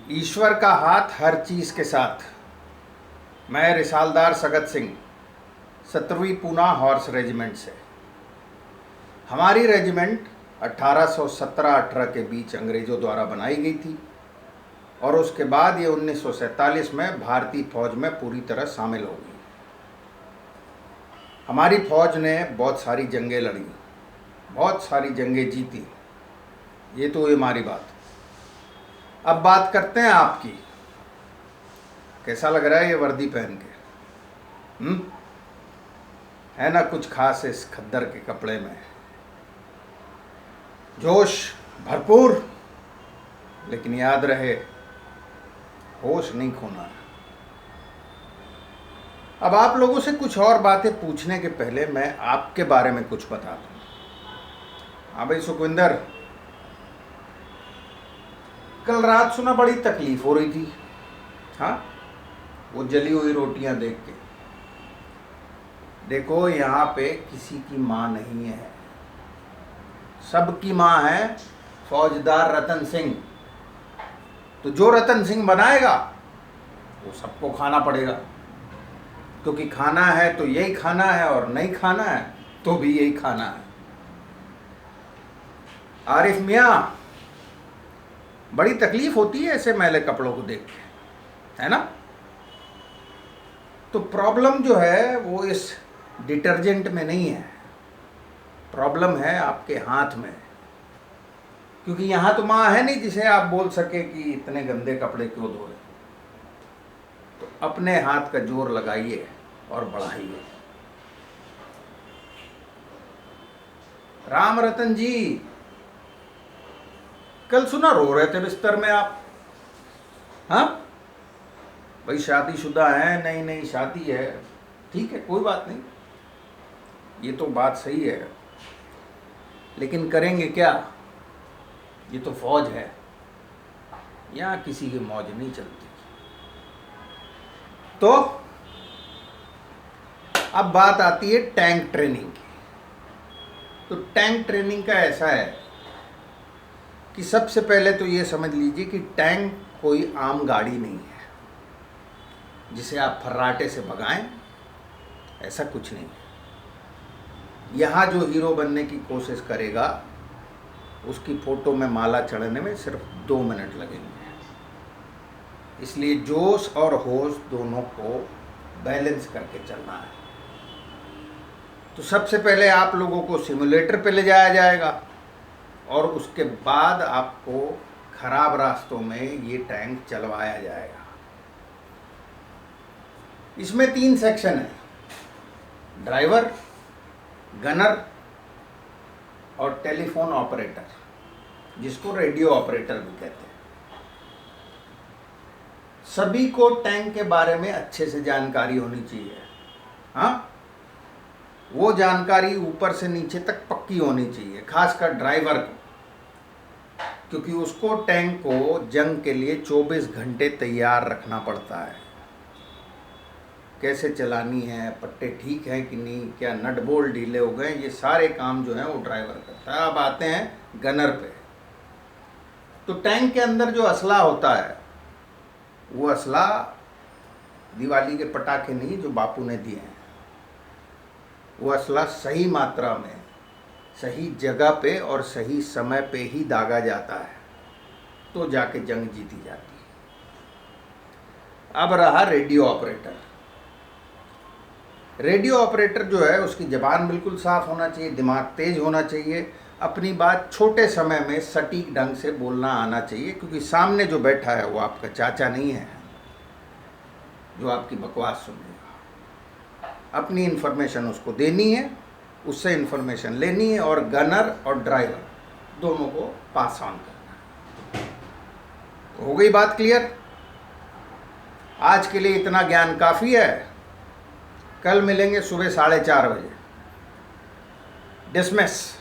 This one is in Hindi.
ईश्वर का हाथ हर चीज़ के साथ। मैं रिसालदार सगत सिंह 17वीं पूना हॉर्स रेजिमेंट से। हमारी रेजिमेंट 1817-18 के बीच अंग्रेज़ों द्वारा बनाई गई थी और उसके बाद ये 1947 में भारतीय फौज में पूरी तरह शामिल हो गई। हमारी फौज ने बहुत सारी जंगें लड़ी, बहुत सारी जंगें जीती। ये तो हुई हमारी बात। अब बात करते हैं आपकी। कैसा लग रहा है ये वर्दी पहन के? है ना कुछ खास इस खद्दर के कपड़े में? जोश भरपूर, लेकिन याद रहे होश नहीं खोना। अब आप लोगों से कुछ और बातें पूछने के पहले मैं आपके बारे में कुछ बता दूं। हाँ भाई सुखविंदर, कल रात सुना बड़ी तकलीफ हो रही थी। हाँ, वो जली हुई रोटियां देख के। देखो, यहाँ पे किसी की माँ नहीं है, सबकी माँ है फौजदार रतन सिंह। तो जो रतन सिंह बनाएगा वो सबको खाना पड़ेगा, क्योंकि खाना है तो यही खाना है और नहीं खाना है तो भी यही खाना है। आरिफ मियाँ, बड़ी तकलीफ होती है ऐसे मैले कपड़ों को देख के, है ना? तो प्रॉब्लम जो है वो इस डिटर्जेंट में नहीं है, प्रॉब्लम है आपके हाथ में। क्योंकि यहाँ तो माँ है नहीं जिसे आप बोल सके कि इतने गंदे कपड़े क्यों धोए। तो अपने हाथ का जोर लगाइए और बढ़ाइए। राम रतन जी, कल सुना रो रहे थे बिस्तर में आप। हाँ भाई, शादीशुदा है? नहीं नहीं, शादी है, ठीक है, कोई बात नहीं, ये तो बात सही है, लेकिन करेंगे क्या? ये तो फौज है, यहाँ किसी की मौज नहीं चलती। तो अब बात आती है टैंक ट्रेनिंग की। तो टैंक ट्रेनिंग का ऐसा है कि सबसे पहले तो ये समझ लीजिए कि टैंक कोई आम गाड़ी नहीं है जिसे आप फर्राटे से भगाएं, ऐसा कुछ नहीं है। यहाँ जो हीरो बनने की कोशिश करेगा उसकी फ़ोटो में माला चढ़ने में सिर्फ 2 मिनट लगेंगे। इसलिए जोश और होश दोनों को बैलेंस करके चलना है। तो सबसे पहले आप लोगों को सिमुलेटर पे ले जाया जाएगा और उसके बाद आपको खराब रास्तों में ये टैंक चलवाया जाएगा। इसमें 3 सेक्शन है, ड्राइवर, गनर और टेलीफोन ऑपरेटर, जिसको रेडियो ऑपरेटर भी कहते हैं। सभी को टैंक के बारे में अच्छे से जानकारी होनी चाहिए। हाँ, वो जानकारी ऊपर से नीचे तक पक्की होनी चाहिए, खासकर ड्राइवर को, क्योंकि उसको टैंक को जंग के लिए 24 घंटे तैयार रखना पड़ता है। कैसे चलानी है, पट्टे ठीक हैं कि नहीं, क्या नट बोल्ट ढीले हो गए, ये सारे काम जो हैं वो ड्राइवर करता है। अब आते हैं गनर पे। तो टैंक के अंदर जो असला होता है वो असला दिवाली के पटाखे नहीं जो बापू ने दिए हैं, वो असला सही मात्रा में, सही जगह पे और सही समय पे ही दागा जाता है, तो जाके जंग जीती जाती है। अब रहा रेडियो ऑपरेटर। रेडियो ऑपरेटर जो है उसकी ज़बान बिल्कुल साफ़ होना चाहिए, दिमाग तेज होना चाहिए, अपनी बात छोटे समय में सटीक ढंग से बोलना आना चाहिए, क्योंकि सामने जो बैठा है वो आपका चाचा नहीं है जो आपकी बकवास सुनेगा। अपनी इन्फॉर्मेशन उसको देनी है, उससे इन्फॉर्मेशन लेनी है, और गनर और ड्राइवर दोनों को पास ऑन करना है। हो गई बात क्लियर? आज के लिए इतना ज्ञान काफ़ी है। कल मिलेंगे सुबह 4:30 बजे। डिसमिस।